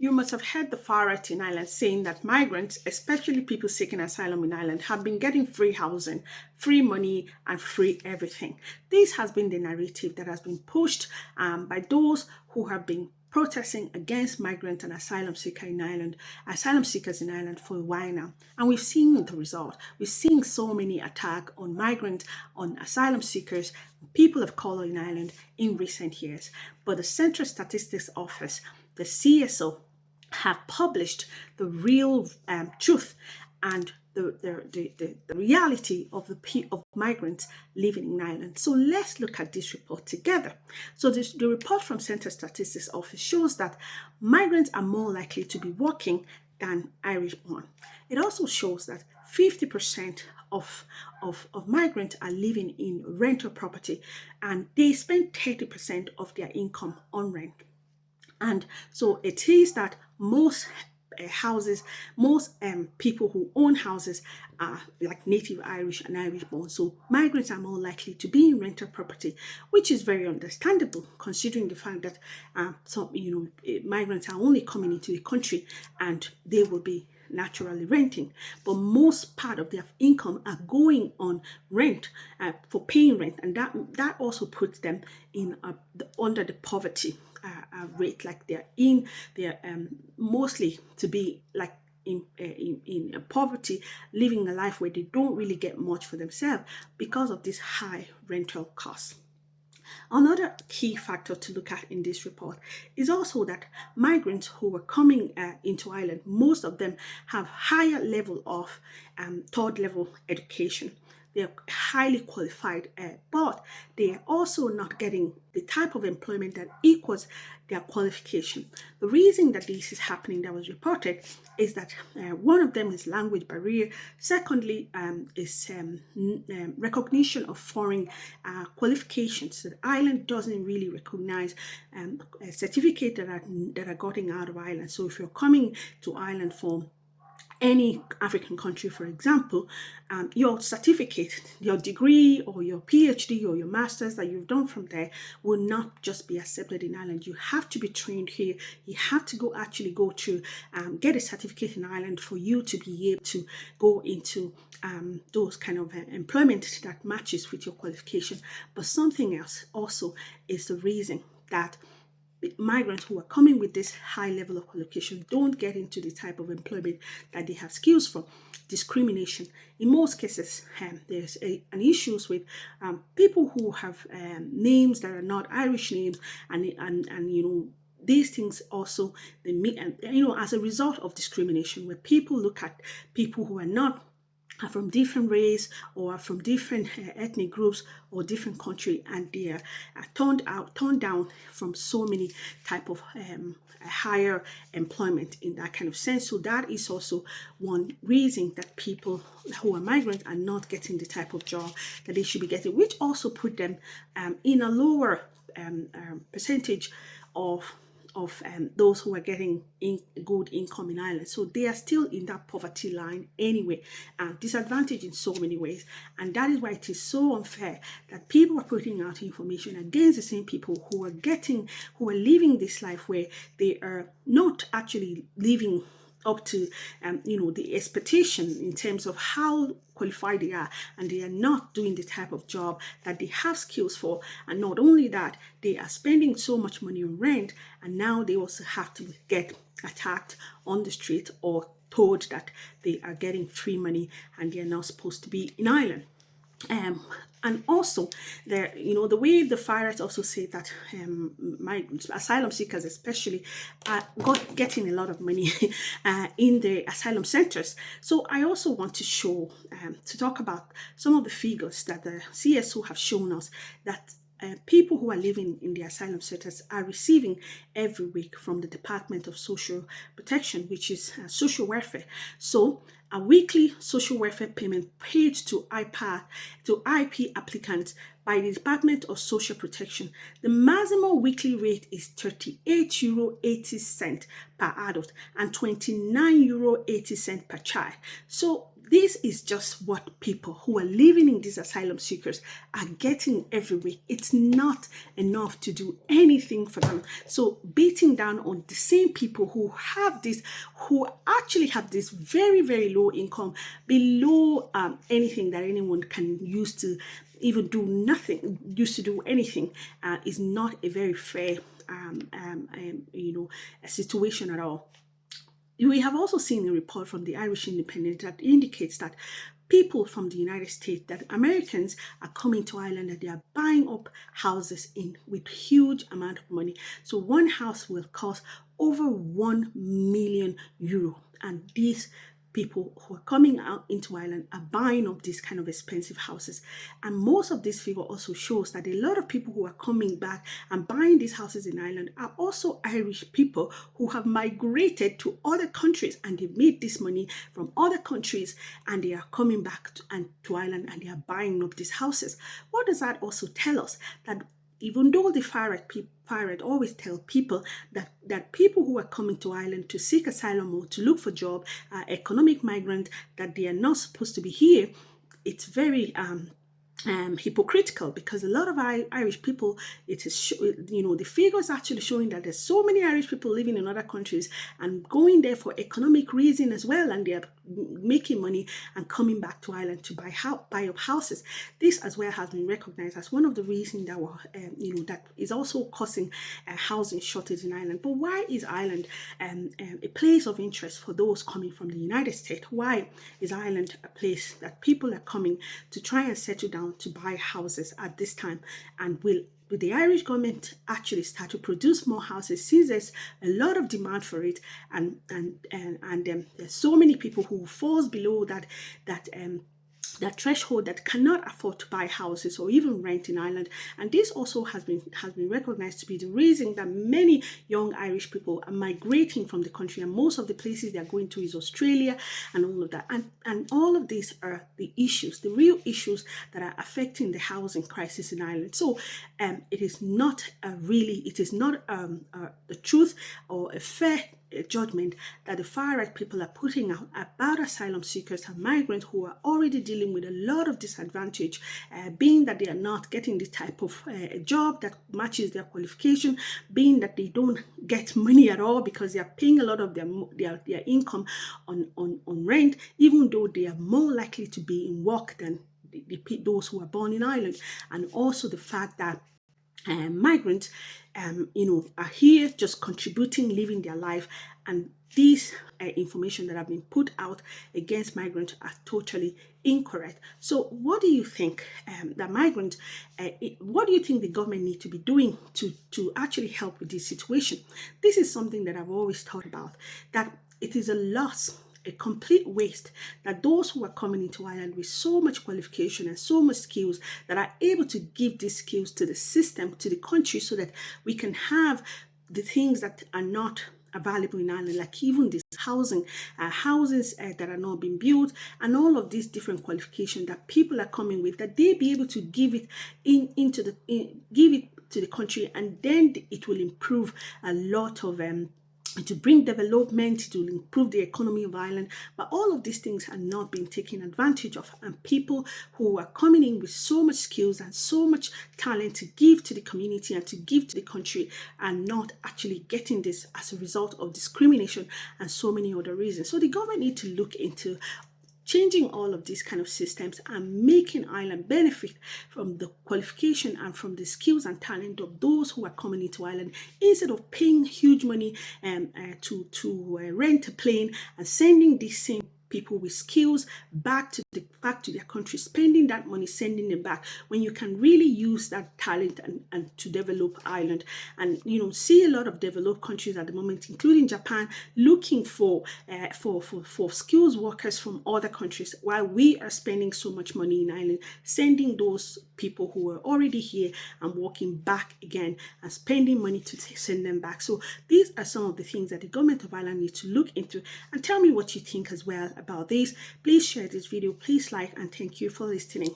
You must have heard the far right in Ireland saying that migrants, especially people seeking asylum in Ireland, have been getting free housing, free money, and free everything. This has been the narrative that has been pushed by those who have been protesting against migrant and asylum seekers in Ireland for a while now. And we've seen the result. We've seen so many attacks on migrants, on asylum seekers, people of color in Ireland in recent years. But the Central Statistics Office, the CSO, have published the real truth and the reality of of migrants living in Ireland. So let's look at this report together. So the report from Central Statistics Office shows that migrants are more likely to be working than Irish born. It also shows that 50% of migrants are living in rental property, and they spend 30% of their income on rent. And so it is that most most people who own houses are like native Irish and Irish born. So migrants are more likely to be in rental property, which is very understandable considering the fact that migrants are only coming into the country and they will be naturally renting, but most part of their income are going on rent for paying rent, and that also puts them in under the poverty rate. Like they're mostly to be like in poverty, living a life where they don't really get much for themselves because of this high rental costs. Another key factor to look at in this report is also that migrants who are coming into Ireland, most of them have higher level of third level education. They're highly qualified, but they are also not getting the type of employment that equals their qualification. The reason that this is happening, that was reported, is that one of them is language barrier. Secondly, is recognition of foreign qualifications. That Ireland doesn't really recognize certificates that are gotten out of Ireland. So if you're coming to Ireland for any African country, for example, your certificate, your degree or your PhD or your master's that you've done from there will not just be accepted in Ireland. You have to be trained here. You have to go to get a certificate in Ireland for you to be able to go into those kind of employment that matches with your qualification. But something else also is the reason that migrants who are coming with this high level of qualification don't get into the type of employment that they have skills for. Discrimination. In most cases, there's an issues with people who have names that are not Irish names, and these things also as a result of discrimination, where people look at people who are not from different race or from different ethnic groups or different country, and they are turned down from so many type of higher employment in that kind of sense. So that is also one reason that people who are migrants are not getting the type of job that they should be getting, which also put them in a lower percentage of those who are getting good income in Ireland. So they are still in that poverty line anyway, disadvantaged in so many ways. And that is why it is so unfair that people are putting out information against the same people who are living this life where they are not actually living up to the expectation in terms of how qualified they are, and they are not doing the type of job that they have skills for. And not only that, they are spending so much money on rent, and now they also have to get attacked on the street or told that they are getting free money and they are not supposed to be in Ireland. And also, the way the far right also say that my asylum seekers especially are getting a lot of money in the asylum centers. So I also want to talk about some of the figures that the CSO have shown us that people who are living in the asylum centers are receiving every week from the Department of Social Protection, which is social welfare. So a weekly social welfare payment paid to IP applicants by the Department of Social Protection. The maximum weekly rate is €38.80 per adult and €29.80 per child. So this is just what people who are living in these asylum seekers are getting every week. It's not enough to do anything for them. So beating down on the same people who have this, who actually have this very, very low income, below anything that anyone can use to even do nothing, used to do anything, is not a very fair, a situation at all. We have also seen a report from the Irish Independent that indicates that people from the United States, that Americans are coming to Ireland and they are buying up houses in with huge amount of money. So one house will cost over €1 million, and these people who are coming out into Ireland are buying up these kind of expensive houses. And most of this figure also shows that a lot of people who are coming back and buying these houses in Ireland are also Irish people who have migrated to other countries, and they made this money from other countries, and they are coming back to Ireland and they are buying up these houses. What does that also tell us? That even though the far right always tell people that people who are coming to Ireland to seek asylum or to look for job are economic migrants, that they are not supposed to be here, it's very hypocritical, because a lot of Irish people, it is the figures actually showing that there's so many Irish people living in other countries and going there for economic reason as well, and they are making money and coming back to Ireland to buy up houses. This as well has been recognized as one of the reasons that that is also causing a housing shortage in Ireland. But why is Ireland a place of interest for those coming from the United States? Why is Ireland a place that people are coming to try and settle down to buy houses at this time? And will the Irish government actually start to produce more houses, since there's a lot of demand for it, and there's so many people who falls below that threshold that cannot afford to buy houses or even rent in Ireland. And this also has been recognized to be the reason that many young Irish people are migrating from the country, and most of the places they are going to is Australia and all of that. And all of these are the issues, the real issues that are affecting the housing crisis in Ireland. So it is not the truth or a fair judgment that the far right people are putting out about asylum seekers and migrants who are already dealing with a lot of disadvantage, being that they are not getting the type of job that matches their qualification, being that they don't get money at all because they are paying a lot of their income on rent, even though they are more likely to be in work than those who are born in Ireland. And also the fact that migrants are here just contributing, living their life, and these information that have been put out against migrants are totally incorrect. So what do you think that migrants, what do you think the government need to be doing to actually help with this situation? This is something that I've always thought about, that it is a loss, a complete waste, that those who are coming into Ireland with so much qualification and so much skills that are able to give these skills to the system, to the country, so that we can have the things that are not available in Ireland, like even this houses that are not being built, and all of these different qualifications that people are coming with, that they be able to give it give it to the country, and then it will improve a lot of to bring development, to improve the economy of Ireland. But all of these things are not being taken advantage of, and people who are coming in with so much skills and so much talent to give to the community and to give to the country are not actually getting this as a result of discrimination and so many other reasons. So the government need to look into changing all of these kind of systems and making Ireland benefit from the qualification and from the skills and talent of those who are coming into Ireland, instead of paying huge money to rent a plane and sending these same people with skills back to their country, spending that money, sending them back, when you can really use that talent and to develop Ireland. And see a lot of developed countries at the moment, including Japan, looking for skills workers from other countries, while we are spending so much money in Ireland, sending those people who are already here and working back again and spending money to send them back. So these are some of the things that the government of Ireland needs to look into, and tell me what you think as well about this. Please share this video, please like, and thank you for listening.